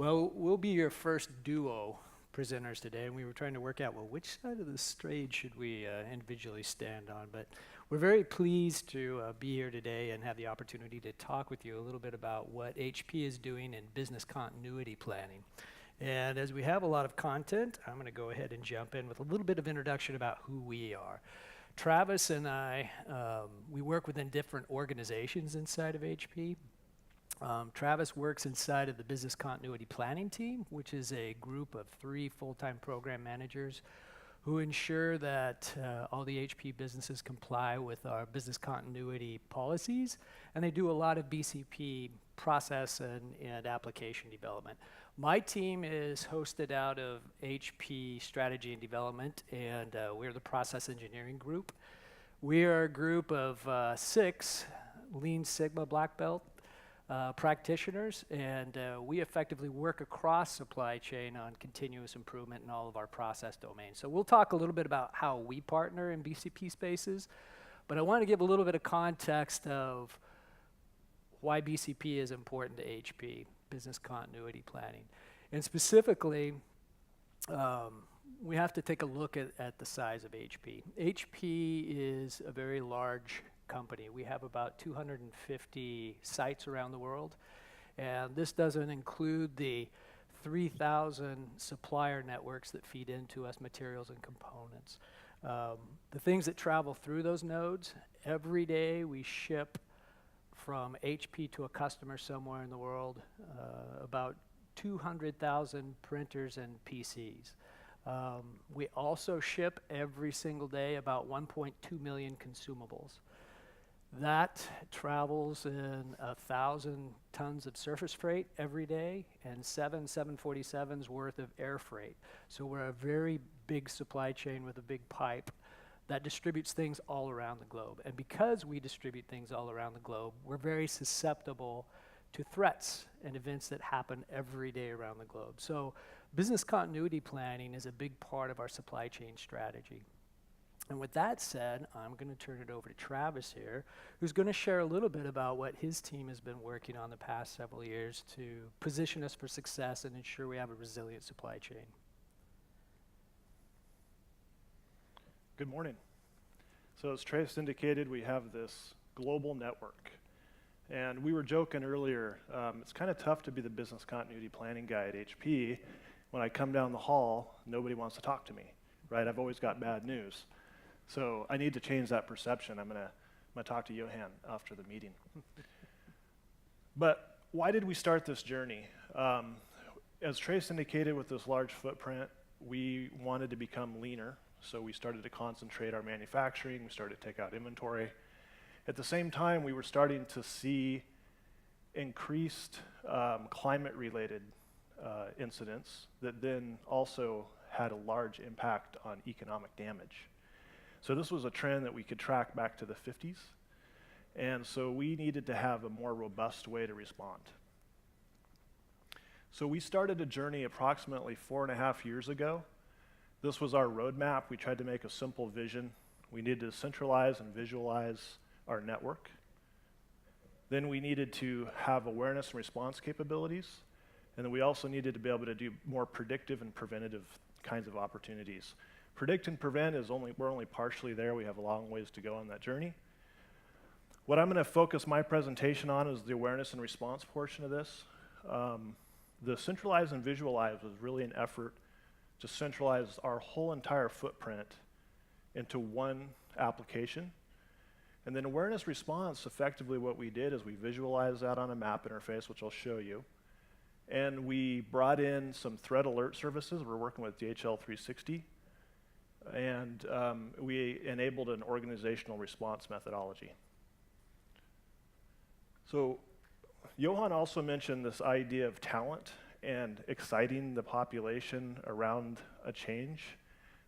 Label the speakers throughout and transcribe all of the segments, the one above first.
Speaker 1: Well, we'll be your first duo presenters today, and we were trying to work out, well, which side of the stage should we individually stand on? But we're very pleased to be here today and have the opportunity to talk with you a little bit about what HP is doing in business continuity planning. And as we have a lot of content, I'm going to go ahead and jump in with a little bit of introduction about who we are. Travis and I, we work within different organizations inside of HP. Travis works inside of the business continuity planning team, which is a group of 3 full-time program managers who ensure that all the HP businesses comply with our business continuity policies, and they do a lot of BCP process and application development. My team is hosted out of HP Strategy and Development, and we're the process engineering group. We are a group of 6 Lean Sigma black belt practitioners, and we effectively work across supply chain on continuous improvement in all of our process domains. So we'll talk a little bit about how we partner in BCP spaces, but I want to give a little bit of context of why BCP is important to HP, business continuity planning. And specifically, we have to take a look at the size of HP. HP is a very large company. We have about 250 sites around the world, and this doesn't include the 3,000 supplier networks that feed into us materials and components. The things that travel through those nodes, every day we ship from HP to a customer somewhere in the world about 200,000 printers and PCs. We also ship every single day about 1.2 million consumables. That travels in 1,000 tons of surface freight every day and 7 747s worth of air freight. So we're a very big supply chain with a big pipe that distributes things all around the globe. And because we distribute things all around the globe, we're very susceptible to threats and events that happen every day around the globe. So business continuity planning is a big part of our supply chain strategy. And with that said, I'm going to turn it over to Travis here, who's going to share a little bit about what his team has been working on the past several years to position us for success and ensure we have a resilient supply chain.
Speaker 2: Good morning. So as Trace indicated, we have this global network. And we were joking earlier, it's kind of tough to be the business continuity planning guy at HP. When I come down the hall, nobody wants to talk to me, right? I've always got bad news. So I need to change that perception. I'm gonna talk to Johan after the meeting. But why did we start this journey? As Trace indicated, with this large footprint, we wanted to become leaner. So we started to concentrate our manufacturing. We started to take out inventory. At the same time, we were starting to see increased climate-related incidents that then also had a large impact on economic damage. So this was a trend that we could track back to the 50s. And so we needed to have a more robust way to respond. So we started a journey approximately 4.5 years ago. This was our roadmap. We tried to make a simple vision. We needed to centralize and visualize our network. Then we needed to have awareness and response capabilities. And then we also needed to be able to do more predictive and preventative kinds of opportunities. Predict and prevent we're only partially there. We have a long ways to go on that journey. What I'm going to focus my presentation on is the awareness and response portion of this. The centralize and visualize was really an effort to centralize our whole entire footprint into one application. And then awareness response, effectively what we did is we visualized that on a map interface, which I'll show you. And we brought in some threat alert services. We're working with DHL 360. And we enabled an organizational response methodology. So Johan also mentioned this idea of talent and exciting the population around a change.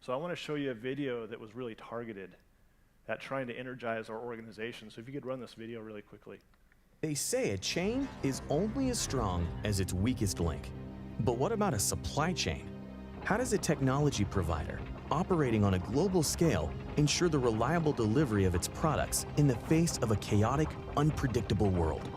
Speaker 2: So I want to show you a video that was really targeted at trying to energize our organization. So if you could run this video really quickly.
Speaker 3: They say a chain is only as strong as its weakest link. But what about a supply chain? How does a technology provider operating on a global scale ensure the reliable delivery of its products in the face of a chaotic, unpredictable world?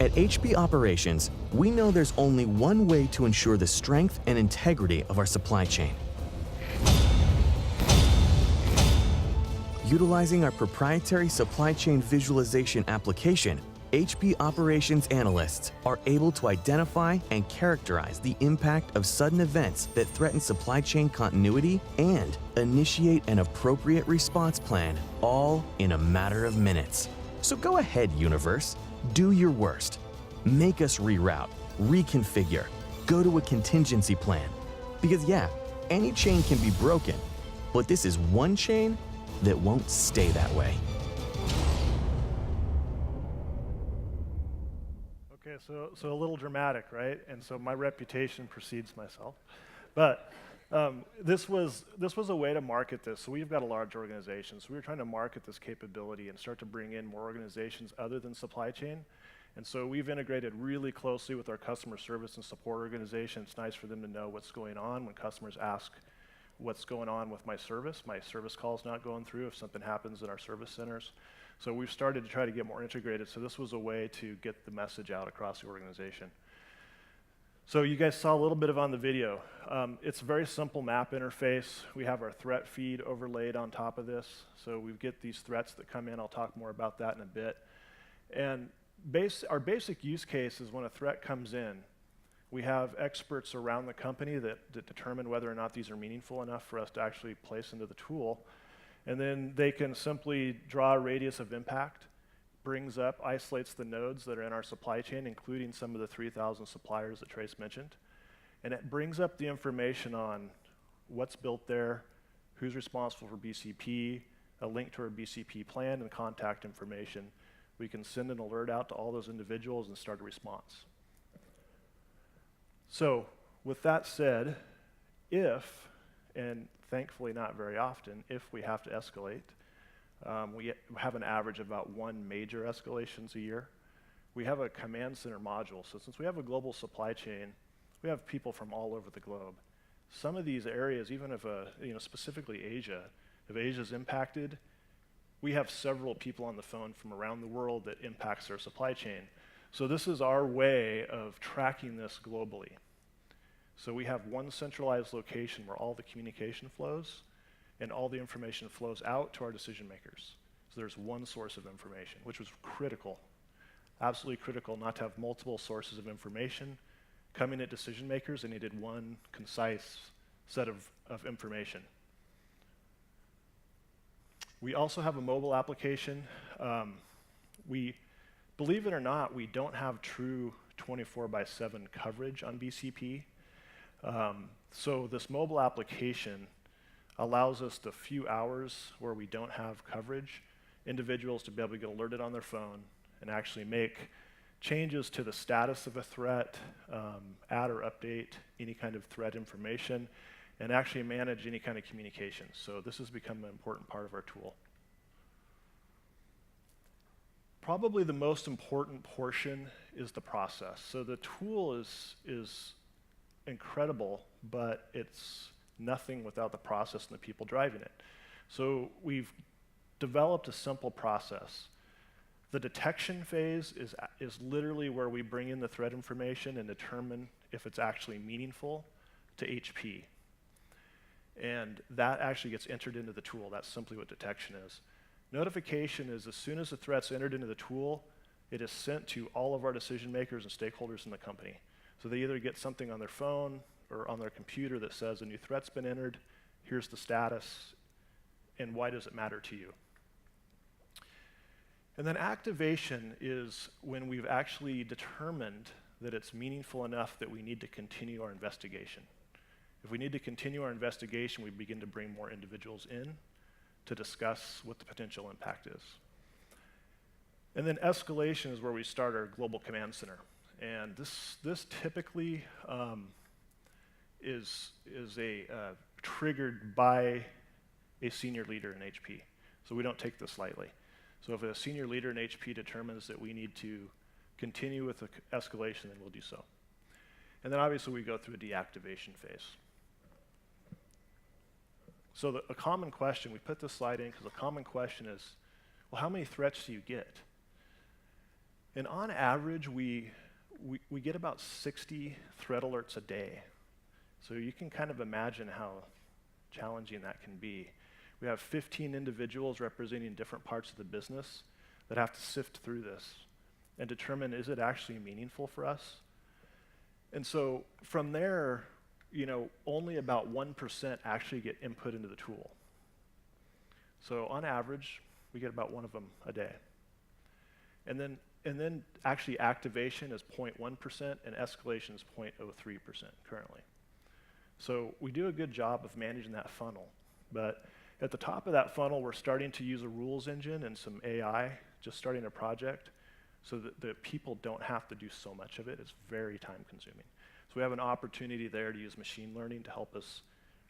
Speaker 3: At HP Operations, we know there's only one way to ensure the strength and integrity of our supply chain. Utilizing our proprietary supply chain visualization application, HP Operations analysts are able to identify and characterize the impact of sudden events that threaten supply chain continuity and initiate an appropriate response plan, all in a matter of minutes. So go ahead, universe. Do your worst. Make us reroute, reconfigure, go to a contingency plan. Because yeah, any chain can be broken, but this is one chain that won't stay that way.
Speaker 2: Okay, so a little dramatic, right? And so my reputation precedes myself. But this was a way to market this. So we've got a large organization, so we were trying to market this capability and start to bring in more organizations other than supply chain. And so we've integrated really closely with our customer service and support organization. It's nice for them to know what's going on when customers ask what's going on with my service call's not going through if something happens in our service centers. So we've started to try to get more integrated. So this was a way to get the message out across the organization. So you guys saw a little bit of on the video. It's a very simple map interface. We have our threat feed overlaid on top of this. So we get these threats that come in. I'll talk more about that in a bit. And our basic use case is when a threat comes in, we have experts around the company that determine whether or not these are meaningful enough for us to actually place into the tool. And then they can simply draw a radius of impact, isolates the nodes that are in our supply chain, including some of the 3,000 suppliers that Trace mentioned. And it brings up the information on what's built there, who's responsible for BCP, a link to our BCP plan, and contact information. We can send an alert out to all those individuals and start a response. So with that said, if, and thankfully not very often, if we have to escalate, we have an average of about 1 major escalations a year. We have a command center module. So since we have a global supply chain, we have people from all over the globe. Some of these areas, even if, specifically Asia, if Asia's impacted, we have several people on the phone from around the world that impacts their supply chain. So this is our way of tracking this globally. So we have one centralized location where all the communication flows and all the information flows out to our decision makers. So there's one source of information, which was critical, absolutely critical not to have multiple sources of information coming at decision makers. They needed one concise set of information. We also have a mobile application. Believe it or not, we don't have true 24/7 coverage on BCP. So this mobile application allows us the few hours where we don't have coverage, individuals to be able to get alerted on their phone and actually make changes to the status of a threat, add or update any kind of threat information, and actually manage any kind of communication. So this has become an important part of our tool. Probably the most important portion is the process. So the tool is incredible, but it's nothing without the process and the people driving it. So we've developed a simple process. The detection phase is literally where we bring in the threat information and determine if it's actually meaningful to HP. And that actually gets entered into the tool. That's simply what detection is. Notification is as soon as the threat's entered into the tool, it is sent to all of our decision makers and stakeholders in the company. So they either get something on their phone or on their computer that says a new threat's been entered, here's the status, and why does it matter to you? And then activation is when we've actually determined that it's meaningful enough that we need to continue our investigation. If we need to continue our investigation, we begin to bring more individuals in to discuss what the potential impact is. And then escalation is where we start our global command center. And this typically is triggered by a senior leader in HP. So we don't take this lightly. So if a senior leader in HP determines that we need to continue with the escalation, then we'll do so. And then obviously we go through a deactivation phase. So a common question, we put this slide in because a common question is, well, how many threats do you get? And on average, we get about 60 threat alerts a day. So you can kind of imagine how challenging that can be. We have 15 individuals representing different parts of the business that have to sift through this and determine, is it actually meaningful for us? And so from there, only about 1% actually get input into the tool. So on average, we get about one of them a day. And then actually activation is 0.1% and escalation is 0.03% currently. So we do a good job of managing that funnel. But at the top of that funnel, we're starting to use a rules engine and some AI, just starting a project, so that the people don't have to do so much of it. It's very time consuming. So we have an opportunity there to use machine learning to help us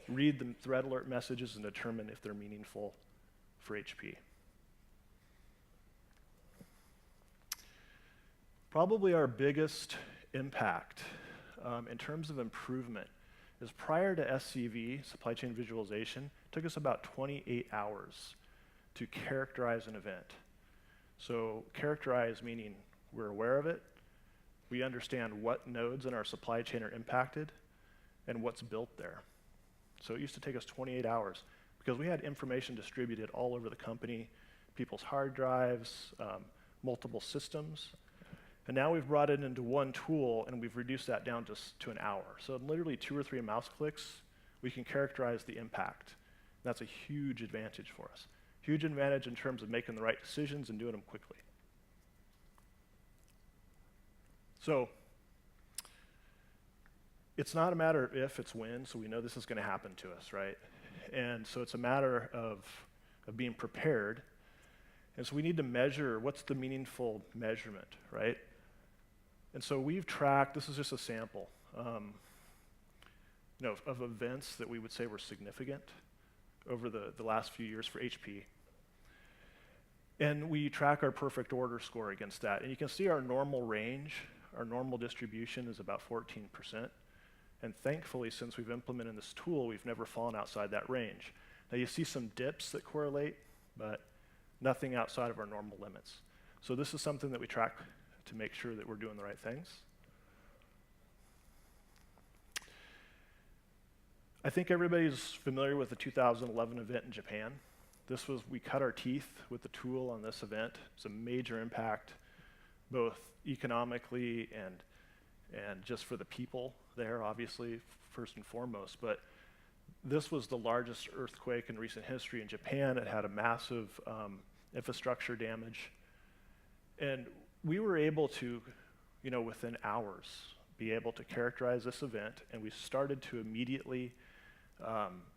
Speaker 2: read the threat alert messages and determine if they're meaningful for HP. Probably our biggest impact in terms of improvement is prior to SCV, supply chain visualization, it took us about 28 hours to characterize an event. So characterize meaning we're aware of it, we understand what nodes in our supply chain are impacted, and what's built there. So it used to take us 28 hours because we had information distributed all over the company, people's hard drives, multiple systems. And now we've brought it into one tool and we've reduced that down to an hour. So in literally 2 or 3 mouse clicks, we can characterize the impact. That's a huge advantage for us. Huge advantage in terms of making the right decisions and doing them quickly. So it's not a matter of if, it's when, so we know this is going to happen to us, right? And so it's a matter of being prepared. And so we need to measure what's the meaningful measurement, right? And so we've tracked, this is just a sample, of events that we would say were significant over the last few years for HP. And we track our perfect order score against that. And you can see our normal range, our normal distribution is about 14%. And thankfully, since we've implemented this tool, we've never fallen outside that range. Now you see some dips that correlate, but nothing outside of our normal limits. So this is something that we track to make sure that we're doing the right things. I think everybody's familiar with the 2011 event in Japan. We cut our teeth with the tool on this event. It's a major impact, both economically and just for the people there, obviously, first and foremost. But this was the largest earthquake in recent history in Japan. It had a massive infrastructure damage. And we were able to, within hours, be able to characterize this event, and we started to immediately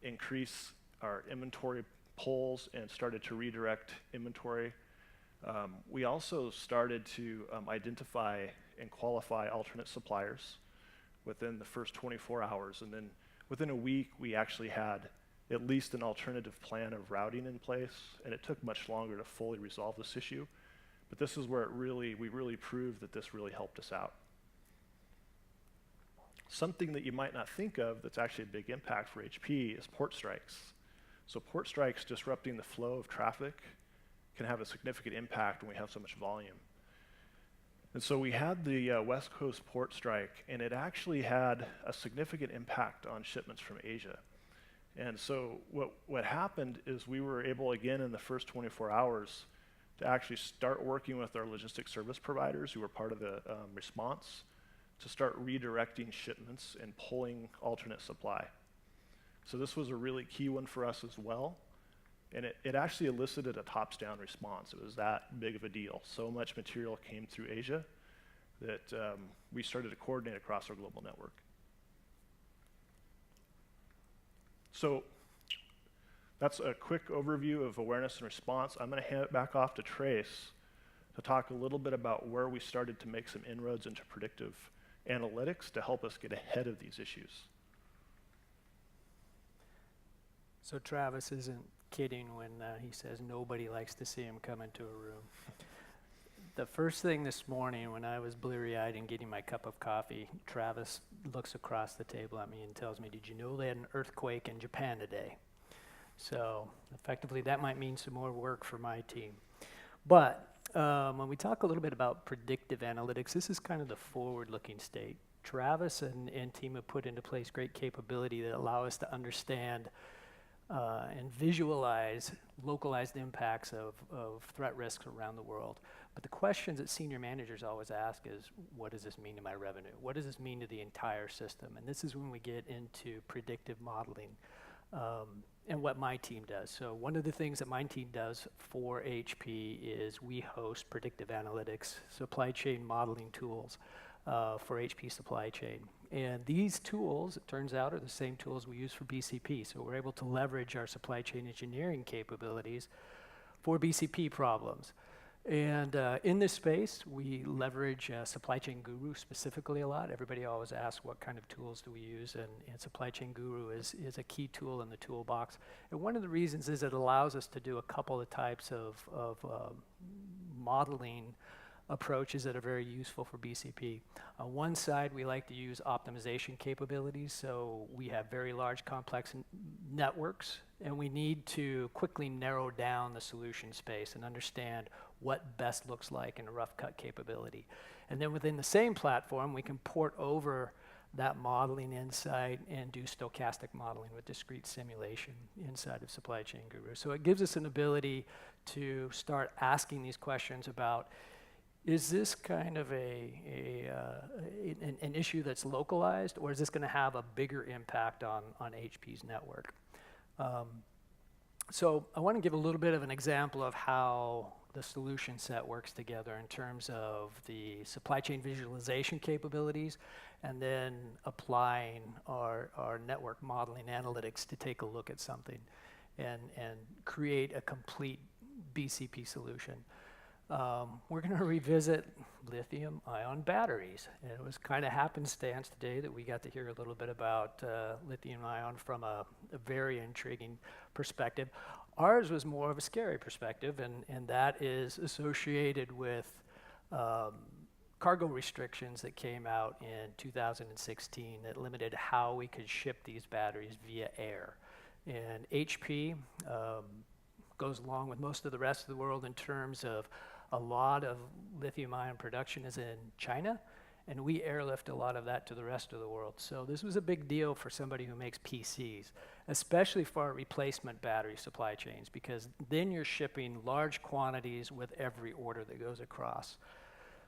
Speaker 2: increase our inventory pulls and started to redirect inventory. We also started to identify and qualify alternate suppliers within the first 24 hours. And then within a week, we actually had at least an alternative plan of routing in place, and it took much longer to fully resolve this issue. But this is where we really proved that this really helped us out. Something that you might not think of that's actually a big impact for HP is port strikes. So port strikes disrupting the flow of traffic can have a significant impact when we have so much volume. And so we had the West Coast port strike, and it actually had a significant impact on shipments from Asia. And so what happened is we were able, again, in the first 24 hours, to actually start working with our logistics service providers who were part of the response to start redirecting shipments and pulling alternate supply. So this was a really key one for us as well. And it actually elicited a tops-down response. It was that big of a deal. So much material came through Asia that we started to coordinate across our global network. So that's a quick overview of awareness and response. I'm going to hand it back off to Trace to talk a little bit about where we started to make some inroads into predictive analytics to help us get ahead of these issues.
Speaker 1: So Travis isn't kidding when he says nobody likes to see him come into a room. The first thing this morning when I was bleary-eyed and getting my cup of coffee, Travis looks across the table at me and tells me, "Did you know they had an earthquake in Japan today?" So effectively that might mean some more work for my team. But when we talk a little bit about predictive analytics, this is kind of the forward-looking state. Travis and team have put into place great capability that allow us to understand and visualize localized impacts of threat risks around the world. But the questions that senior managers always ask is, what does this mean to my revenue? What does this mean to the entire system? And this is when we get into predictive modeling and what my team does. So one of the things that my team does for HP is we host Predictive Analytics supply chain modeling tools for HP supply chain. And these tools, it turns out, are the same tools we use for BCP. So we're able to leverage our supply chain engineering capabilities for BCP problems. And in this space, we leverage Supply Chain Guru specifically a lot. Everybody always asks what kind of tools do we use, and Supply Chain Guru is a key tool in the toolbox. And one of the reasons is it allows us to do a couple of types of modeling approaches that are very useful for BCP. On one side, we like to use optimization capabilities. So we have very large, complex networks, and we need to quickly narrow down the solution space and understand what best looks like in a rough cut capability. And then within the same platform, we can port over that modeling insight and do stochastic modeling with discrete simulation inside of Supply Chain Guru. So it gives us an ability to start asking these questions about, is this kind of an issue that's localized, or is this going to have a bigger impact on HP's network? So I want to give a little bit of an example of how the solution set works together in terms of the supply chain visualization capabilities, and then applying our network modeling analytics to take a look at something and create a complete BCP solution. We're going to revisit lithium-ion batteries. And it was kind of happenstance today that we got to hear a little bit about lithium-ion from a very intriguing perspective. Ours was more of a scary perspective, and that is associated with cargo restrictions that came out in 2016 that limited how we could ship these batteries via air. And HP goes along with most of the rest of the world in terms of a lot of lithium-ion production is in China, and we airlift a lot of that to the rest of the world. So this was a big deal for somebody who makes PCs, especially for our replacement battery supply chains, because then you're shipping large quantities with every order that goes across.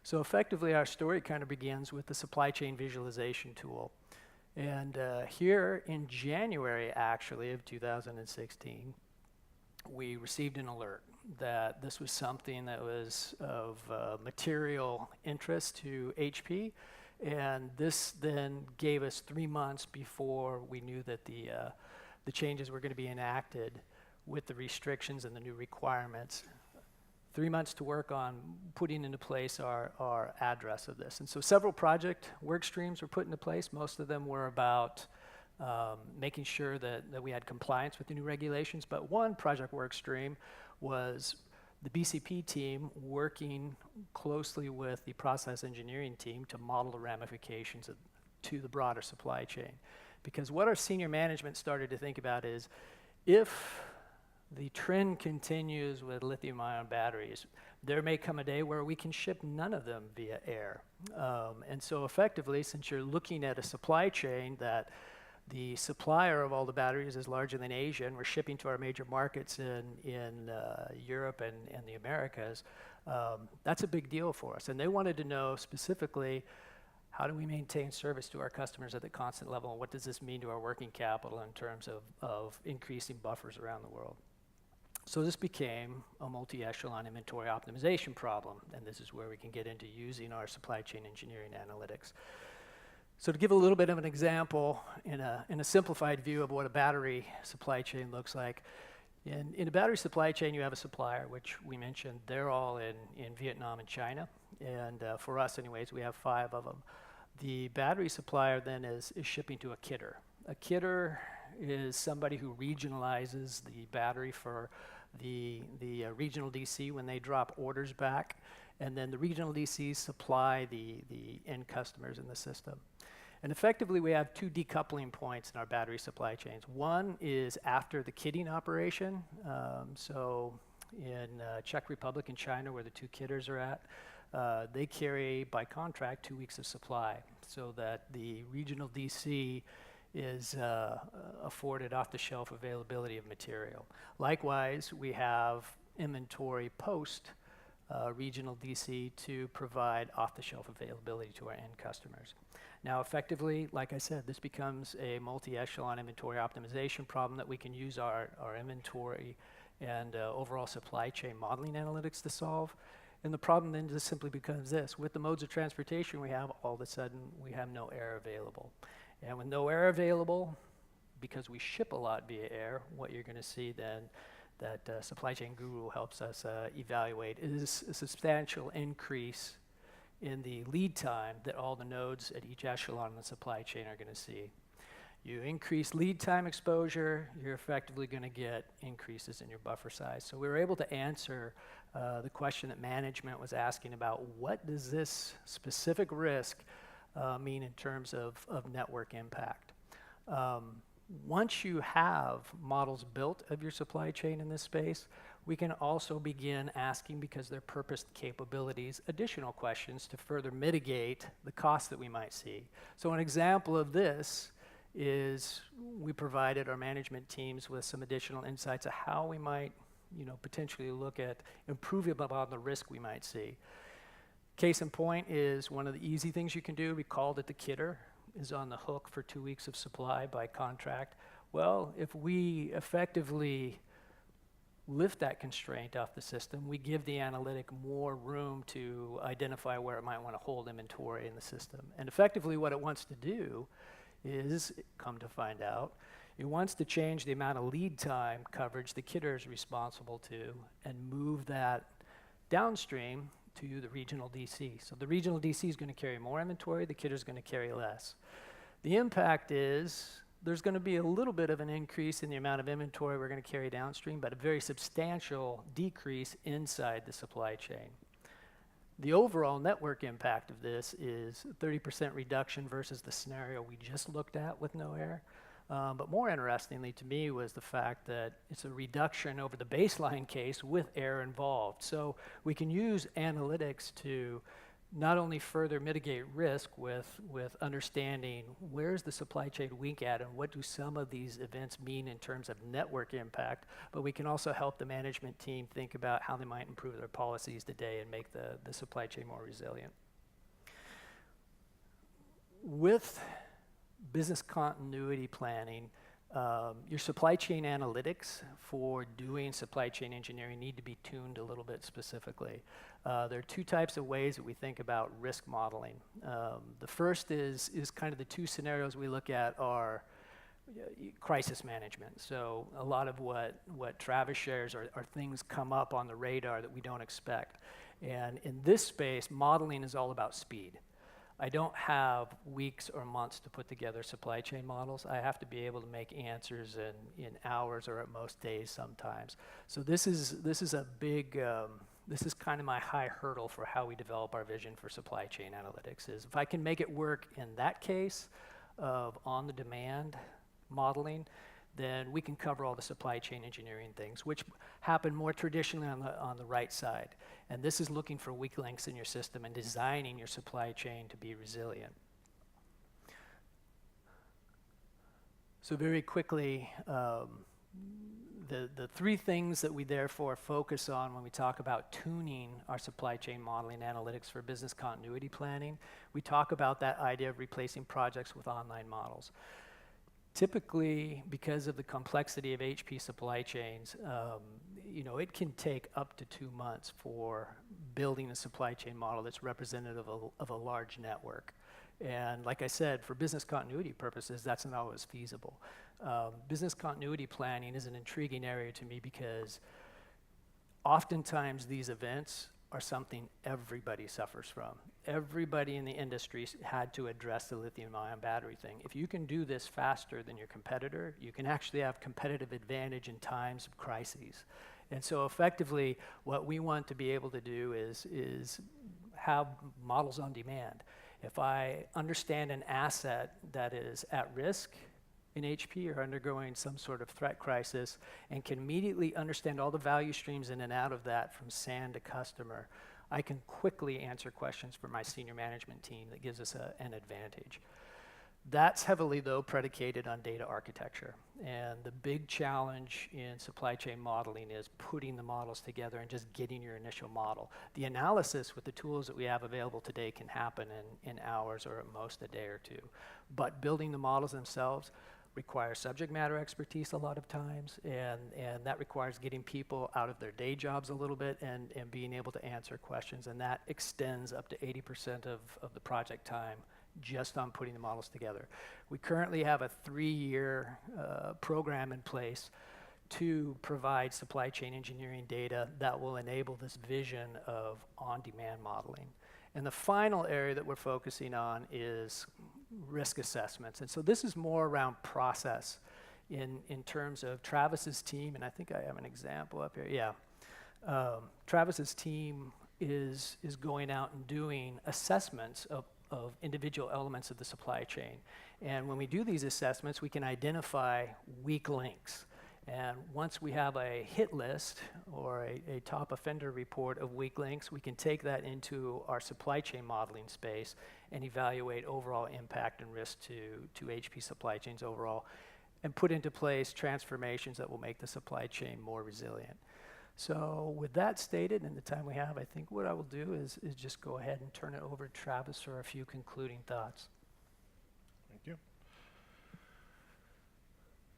Speaker 1: So effectively, our story kind of begins with the supply chain visualization tool. And here in January, actually, of 2016, we received an alert that this was something that was of material interest to HP, and this then gave us 3 months before we knew that the changes were going to be enacted with the restrictions and the new requirements. 3 months to work on putting into place our address of this. And so several project work streams were put into place. Most of them were about making sure that we had compliance with the new regulations. But one project work stream was the BCP team working closely with the process engineering team to model the ramifications to the broader supply chain. Because what our senior management started to think about is, if the trend continues with lithium-ion batteries, there may come a day where we can ship none of them via air. And so effectively, since you're looking at a supply chain that the supplier of all the batteries is larger than Asia, and we're shipping to our major markets in Europe and the Americas, that's a big deal for us. And they wanted to know specifically, how do we maintain service to our customers at the constant level, and what does this mean to our working capital in terms of increasing buffers around the world? So this became a multi-echelon inventory optimization problem, and this is where we can get into using our supply chain engineering analytics. So to give a little bit of an example in a simplified view of what a battery supply chain looks like, in a battery supply chain you have a supplier, which we mentioned, they're all in Vietnam and China, and for us anyways, we have 5 of them. The battery supplier then is shipping to a kitter. A kitter is somebody who regionalizes the battery for the regional DC when they drop orders back, and then the regional DCs supply the end customers in the system. And effectively, we have 2 decoupling points in our battery supply chains. One is after the kitting operation. So in Czech Republic and China, where the two kidders are at. They carry, by contract, 2 weeks of supply, so that the regional DC is afforded off-the-shelf availability of material. Likewise, we have inventory post regional DC to provide off-the-shelf availability to our end customers. Now, effectively, like I said, this becomes a multi-echelon inventory optimization problem that we can use our inventory and overall supply chain modeling analytics to solve. And the problem then just simply becomes this: with the modes of transportation we have, all of a sudden we have no air available. And with no air available, because we ship a lot via air, what you're going to see then that Supply Chain Guru helps us evaluate is a substantial increase in the lead time that all the nodes at each echelon in the supply chain are going to see. You increase lead time exposure, you're effectively going to get increases in your buffer size. So we were able to answer the question that management was asking about: what does this specific risk mean in terms of network impact? Once you have models built of your supply chain in this space, we can also begin asking, because they're purposed capabilities, additional questions to further mitigate the costs that we might see. So an example of this is we provided our management teams with some additional insights of how we might, potentially look at improving upon the risk we might see. Case in point is one of the easy things you can do. We called it the kidder is on the hook for 2 weeks of supply by contract. Well, if we effectively lift that constraint off the system, we give the analytic more room to identify where it might want to hold inventory in the system. And effectively what it wants to do is, come to find out, it wants to change the amount of lead time coverage the kidder is responsible to and move that downstream to the regional DC. So the regional DC is going to carry more inventory, the kidder is going to carry less. The impact is there's going to be a little bit of an increase in the amount of inventory we're going to carry downstream, but a very substantial decrease inside the supply chain. The overall network impact of this is 30% reduction versus the scenario we just looked at with no air. But more interestingly to me was the fact that it's a reduction over the baseline case with air involved. So we can use analytics to not only further mitigate risk with understanding where's the supply chain weak at and what do some of these events mean in terms of network impact, but we can also help the management team think about how they might improve their policies today and make the supply chain more resilient. With business continuity planning, your supply chain analytics for doing supply chain engineering need to be tuned a little bit specifically. There are two types of ways that we think about risk modeling. The first is kind of the two scenarios we look at are crisis management. So a lot of what Travis shares are things come up on the radar that we don't expect. And in this space, modeling is all about speed. I don't have weeks or months to put together supply chain models. I have to be able to make answers in hours or at most days sometimes. So this is a big, this is kind of my high hurdle for how we develop our vision for supply chain analytics. Is if I can make it work in that case of on the demand modeling, then we can cover all the supply chain engineering things, which happen more traditionally on the right side. And this is looking for weak links in your system and designing your supply chain to be resilient. So very quickly, the three things that we therefore focus on when we talk about tuning our supply chain modeling analytics for business continuity planning, we talk about that idea of replacing projects with online models. Typically, because of the complexity of HP supply chains, it can take up to 2 months for building a supply chain model that's representative of a large network. And like I said, for business continuity purposes, that's not always feasible. Business continuity planning is an intriguing area to me because oftentimes these events are something everybody suffers from. Everybody in the industry had to address the lithium-ion battery thing. If you can do this faster than your competitor, you can actually have competitive advantage in times of crises. And so effectively, what we want to be able to do is have models on demand. If I understand an asset that is at risk in HP are undergoing some sort of threat crisis and can immediately understand all the value streams in and out of that from SAN to customer, I can quickly answer questions for my senior management team that gives us an advantage. That's heavily, though, predicated on data architecture. And the big challenge in supply chain modeling is putting the models together and just getting your initial model. The analysis with the tools that we have available today can happen in hours or at most a day or two. But building the models themselves requires subject matter expertise a lot of times, and that requires getting people out of their day jobs a little bit and being able to answer questions. And that extends up to 80% of the project time just on putting the models together. We currently have a 3-year program in place to provide supply chain engineering data that will enable this vision of on-demand modeling. And the final area that we're focusing on is risk assessments. And so this is more around process in terms of Travis's team, and I think I have an example up here. Yeah. Travis's team is going out and doing assessments of individual elements of the supply chain. And when we do these assessments, we can identify weak links. And once we have a hit list or a top offender report of weak links, we can take that into our supply chain modeling space and evaluate overall impact and risk to HP supply chains overall, and put into place transformations that will make the supply chain more resilient. So with that stated, and the time we have, I think what I will do is just go ahead and turn it over to Travis for a few concluding thoughts.
Speaker 2: Thank you.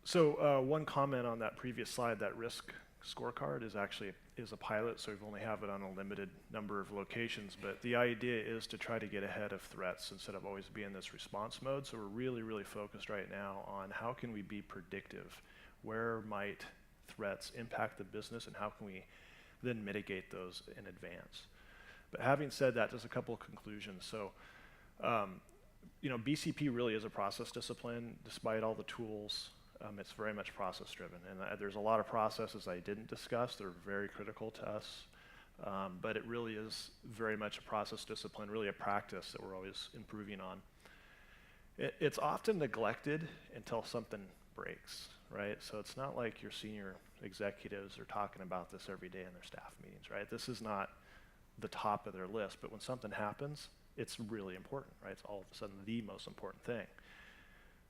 Speaker 2: So one comment on that previous slide, that risk scorecard is actually a pilot, so we've only have it on a limited number of locations, but the idea is to try to get ahead of threats instead of always be in this response mode. So we're really, really focused right now on how can we be predictive? Where might threats impact the business, and how can we then mitigate those in advance? But having said that, just a couple of conclusions. So, BCP really is a process discipline. Despite all the tools, it's very much process driven. And there's a lot of processes I didn't discuss. They're very critical to us. But it really is very much a process discipline, really a practice that we're always improving on. It's often neglected until something breaks, right? So it's not like your senior executives are talking about this every day in their staff meetings, right? This is not the top of their list, but when something happens, it's really important, right? It's all of a sudden the most important thing.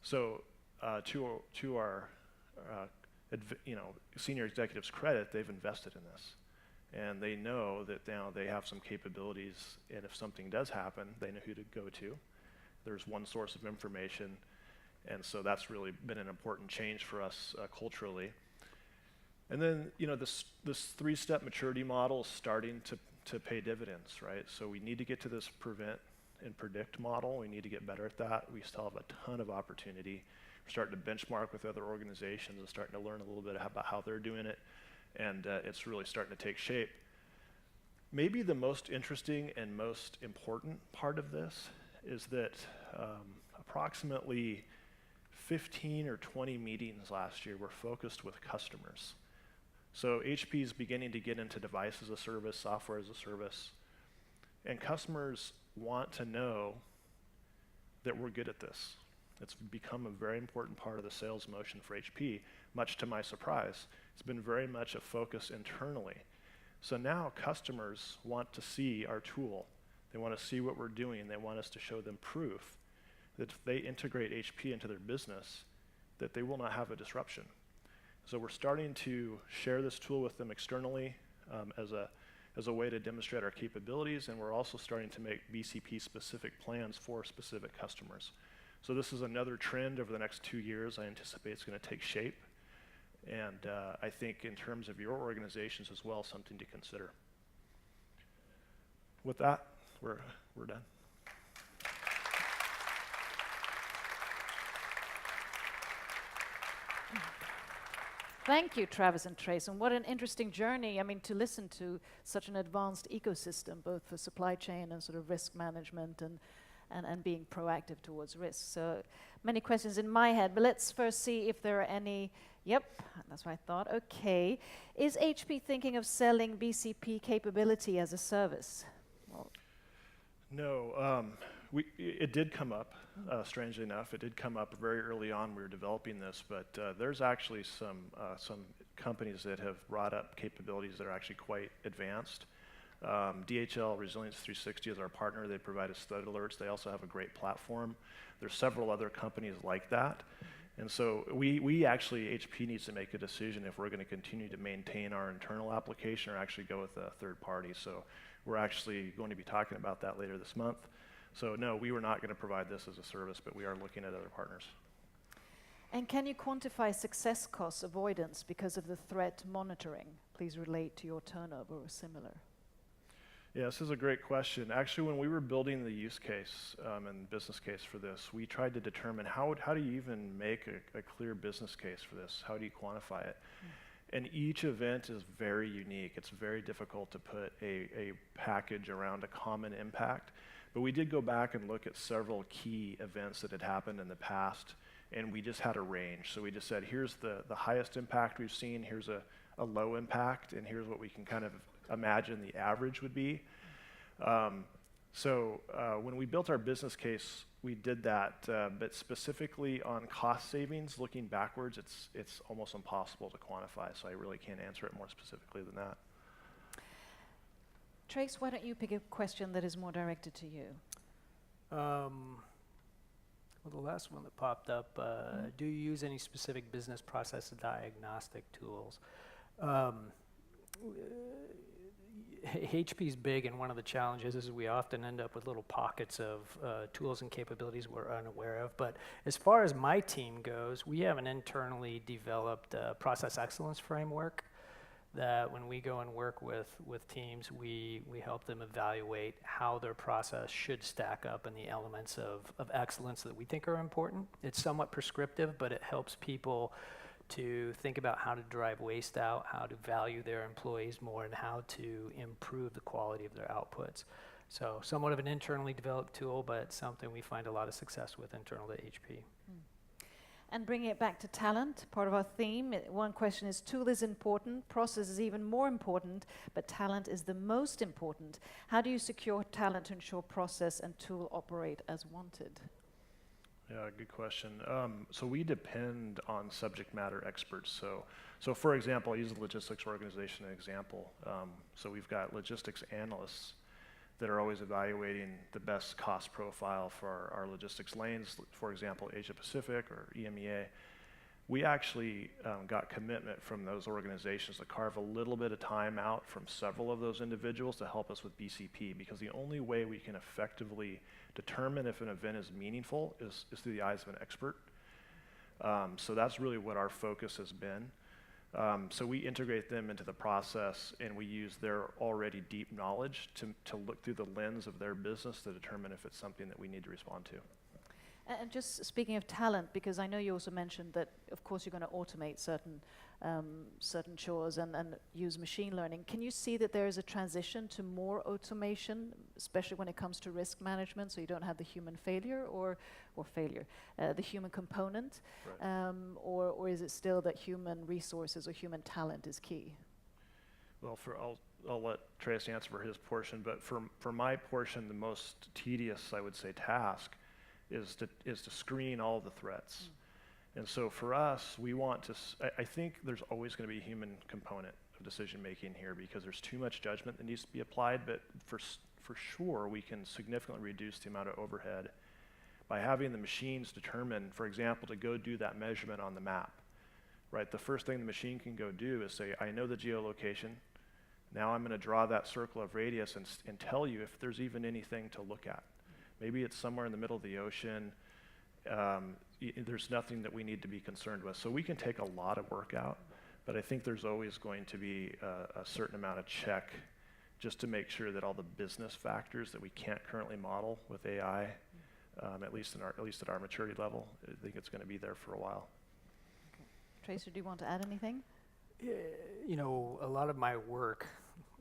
Speaker 2: So to our senior executives' credit, they've invested in this, and they know that now they have some capabilities, and if something does happen, they know who to go to. There's one source of information. And so that's really been an important change for us culturally. And then, this 3-step maturity model is starting to pay dividends, right? So we need to get to this prevent and predict model. We need to get better at that. We still have a ton of opportunity. We're starting to benchmark with other organizations and starting to learn a little bit about how they're doing it. And it's really starting to take shape. Maybe the most interesting and most important part of this is that approximately 15 or 20 meetings last year were focused with customers. So HP is beginning to get into device as a service, software as a service, and customers want to know that we're good at this. It's become a very important part of the sales motion for HP, much to my surprise. It's been very much a focus internally. So now customers want to see our tool. They want to see what we're doing. They want us to show them proof that if they integrate HP into their business, that they will not have a disruption. So we're starting to share this tool with them externally as a way to demonstrate our capabilities, and we're also starting to make BCP-specific plans for specific customers. So this is another trend over the next 2 years I anticipate it's going to take shape, and I think in terms of your organizations as well, something to consider. With that, we're done.
Speaker 4: Thank you, Travis and Trace, and what an interesting journey. I mean, to listen to such an advanced ecosystem, both for supply chain and sort of risk management and being proactive towards risk. So many questions in my head, but let's first see if there are any. Yep, that's what I thought. Okay. Is HP thinking of selling BCP capability as a service? Well,
Speaker 2: No. It did come up, strangely enough. It did come up very early on. We were developing this, but there's actually some companies that have brought up capabilities that are actually quite advanced. DHL Resilience 360 is our partner. They provide us threat alerts. They also have a great platform. There's several other companies like that. And so we actually, HP needs to make a decision if we're going to continue to maintain our internal application or actually go with a third party. So we're actually going to be talking about that later this month. So no, we were not going to provide this as a service, but we are looking at other partners.
Speaker 4: And can you quantify success cost avoidance because of the threat monitoring? Please relate to your turnover or similar.
Speaker 2: Yeah, this is a great question. Actually, when we were building the use case and business case for this, we tried to determine how do you even make a clear business case for this? How do you quantify it? And each event is very unique. It's very difficult to put a package around a common impact. But we did go back and look at several key events that had happened in the past, and we just had a range. So we just said, here's the highest impact we've seen, here's a low impact, and here's what we can kind of imagine the average would be. When we built our business case, we did that, but specifically on cost savings, looking backwards, it's almost impossible to quantify, so I really can't answer it more specifically than that.
Speaker 4: Trace, why don't you pick a question that is more directed to you?
Speaker 1: Well, the last one that popped up, do you use any specific business process diagnostic tools? HP's big, and one of the challenges is we often end up with little pockets of tools and capabilities we're unaware of. But as far as my team goes, we have an internally developed process excellence framework that when we go and work with teams, we help them evaluate how their process should stack up and the elements of excellence that we think are important. It's somewhat prescriptive, but it helps people to think about how to drive waste out, how to value their employees more, and how to improve the quality of their outputs. So somewhat of an internally developed tool, but something we find a lot of success with internal to HP.
Speaker 4: And bringing it back to talent, part of our theme, one question is, tool is important, process is even more important, but talent is the most important. How do you secure talent to ensure process and tool operate as wanted?
Speaker 2: Yeah, good question. So we depend on subject matter experts. So for example, I'll use the logistics organization as an example. So we've got logistics analysts that are always evaluating the best cost profile for our logistics lanes, for example, Asia Pacific or EMEA. We actually got commitment from those organizations to carve a little bit of time out from several of those individuals to help us with BCP, because the only way we can effectively determine if an event is meaningful is through the eyes of an expert. So that's really what our focus has been. So we integrate them into the process, and we use their already deep knowledge to look through the lens of their business to determine if it's something that we need to respond to.
Speaker 4: And just speaking of talent, because I know you also mentioned that, of course, you're going to automate certain chores and use machine learning. Can you see that there is a transition to more automation, especially when it comes to risk management, so you don't have the human failure the human component,
Speaker 2: Right.
Speaker 4: or is it still that human resources or human talent is key?
Speaker 2: Well, I'll let Trace answer for his portion, but for my portion, the most tedious, I would say, task is to screen all the threats. And so for us, we want to, I think there's always going to be a human component of decision making here, because there's too much judgment that needs to be applied, but for sure we can significantly reduce the amount of overhead by having the machines determine, for example, to go do that measurement on the map, right? The first thing the machine can go do is say, I know the geolocation, now I'm going to draw that circle of radius and tell you if there's even anything to look at. Maybe it's somewhere in the middle of the ocean. There's nothing that we need to be concerned with. So we can take a lot of work out, but I think there's always going to be a certain amount of check just to make sure that all the business factors that we can't currently model with AI, at least at our maturity level, I think it's going to be there for a while.
Speaker 4: Okay. Tracer, do you want to add anything?
Speaker 1: You know, a lot of my work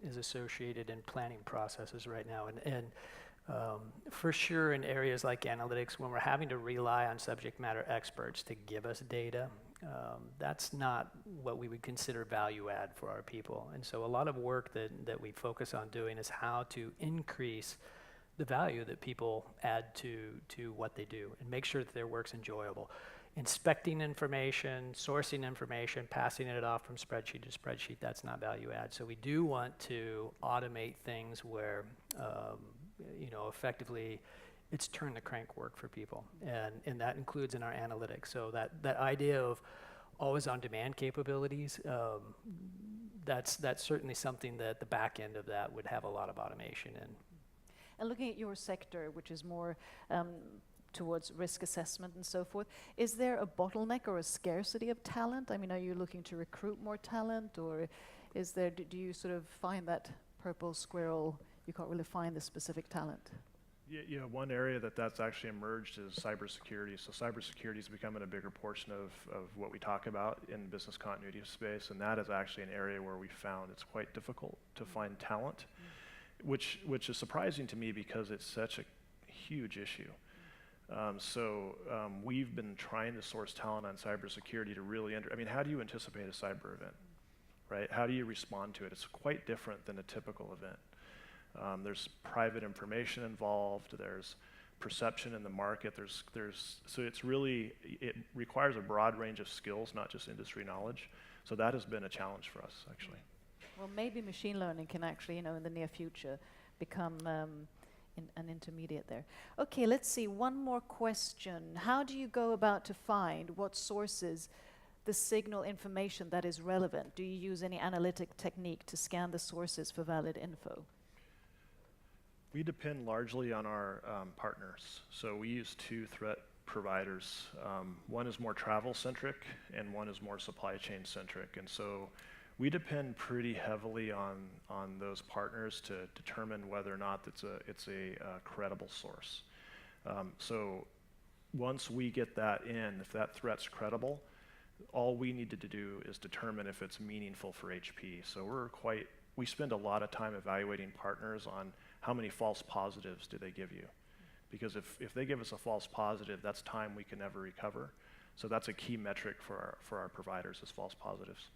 Speaker 1: is associated in planning processes right now, and for sure in areas like analytics, when we're having to rely on subject matter experts to give us data, that's not what we would consider value add for our people. And so a lot of work that we focus on doing is how to increase the value that people add to what they do and make sure that their work's enjoyable. Inspecting information, sourcing information, passing it off from spreadsheet to spreadsheet, that's not value add. So we do want to automate things where, effectively it's turn the crank work for people. And that includes in our analytics. So that idea of always on demand capabilities, that's certainly something that the back end of that would have a lot of automation in.
Speaker 4: And looking at your sector, which is more towards risk assessment and so forth, is there a bottleneck or a scarcity of talent? I mean, are you looking to recruit more talent, or is there, do you sort of find that purple squirrel, you can't really find the specific talent?
Speaker 2: Yeah, one area that's actually emerged is cybersecurity. So cybersecurity is becoming a bigger portion of what we talk about in business continuity space, and that is actually an area where we found it's quite difficult to find talent, which is surprising to me because it's such a huge issue. We've been trying to source talent on cybersecurity to really how do you anticipate a cyber event, right? How do you respond to it? It's quite different than a typical event. There's private information involved, there's perception in the market, so it requires a broad range of skills, not just industry knowledge. So that has been a challenge for us, actually.
Speaker 4: Well, maybe machine learning can actually, in the near future, become an intermediate there. Okay, let's see, one more question. How do you go about to find what sources the signal information that is relevant? Do you use any analytic technique to scan the sources for valid info?
Speaker 2: We depend largely on our partners. So we use two threat providers. One is more travel-centric and one is more supply chain-centric. And so we depend pretty heavily on those partners to determine whether or not it's a credible source. So once we get that in, if that threat's credible, all we needed to do is determine if it's meaningful for HP. So we spend a lot of time evaluating partners on how many false positives do they give you. Because if they give us a false positive, that's time we can never recover. So that's a key metric for our providers is false positives.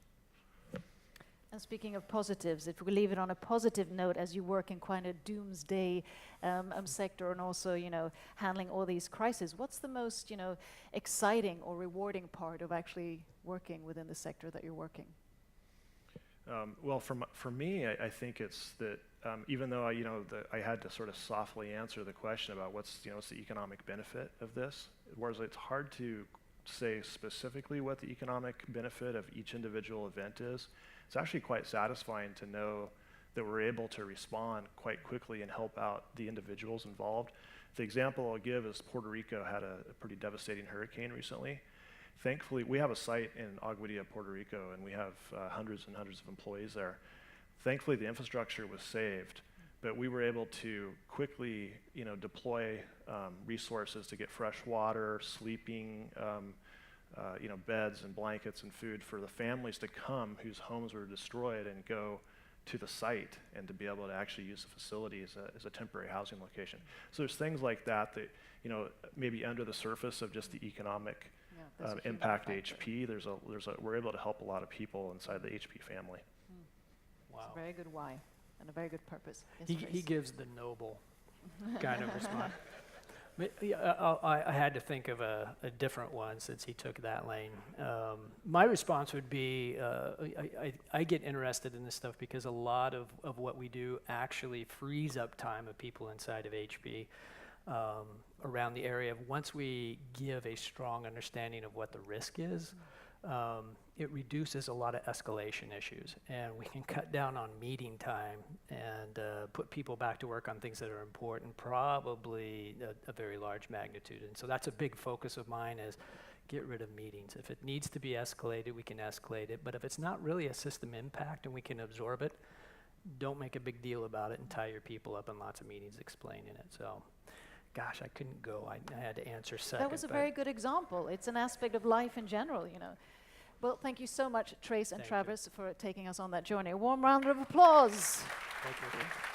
Speaker 4: And speaking of positives, if we leave it on a positive note, as you work in quite a doomsday sector and also, handling all these crises, what's the most, exciting or rewarding part of actually working within the sector that you're working?
Speaker 2: Well, for me, I think it's that even though I had to sort of softly answer the question about what's the economic benefit of this, whereas it's hard to say specifically what the economic benefit of each individual event is. It's actually quite satisfying to know that we're able to respond quite quickly and help out the individuals involved. The example I'll give is Puerto Rico had a pretty devastating hurricane recently. Thankfully, we have a site in Aguadilla, Puerto Rico, and we have hundreds and hundreds of employees there. Thankfully, the infrastructure was saved, but we were able to quickly, deploy resources to get fresh water, sleeping, beds and blankets and food for the families to come whose homes were destroyed and go to the site and to be able to actually use the facility as a temporary housing location. So there's things like that maybe under the surface of just the economic impact HP. We're able to help a lot of people inside the HP family.
Speaker 1: Wow.
Speaker 4: It's a very good why and a very good purpose.
Speaker 1: He gives the noble kind of response. But, I had to think of a different one since he took that lane. My response would be, I get interested in this stuff because a lot of what we do actually frees up time of people inside of HP around the area. Once we give a strong understanding of what the risk is, it reduces a lot of escalation issues, and we can cut down on meeting time and put people back to work on things that are important, probably a very large magnitude. And so that's a big focus of mine is get rid of meetings. If it needs to be escalated, we can escalate it. But if it's not really a system impact and we can absorb it, don't make a big deal about it and tie your people up in lots of meetings explaining it. So, gosh, I couldn't go. I had to answer second.
Speaker 4: That was a very good example. It's an aspect of life in general, Well, thank you so much, Trace and Travis, for taking us on that journey. A warm round of applause.
Speaker 1: Thank you.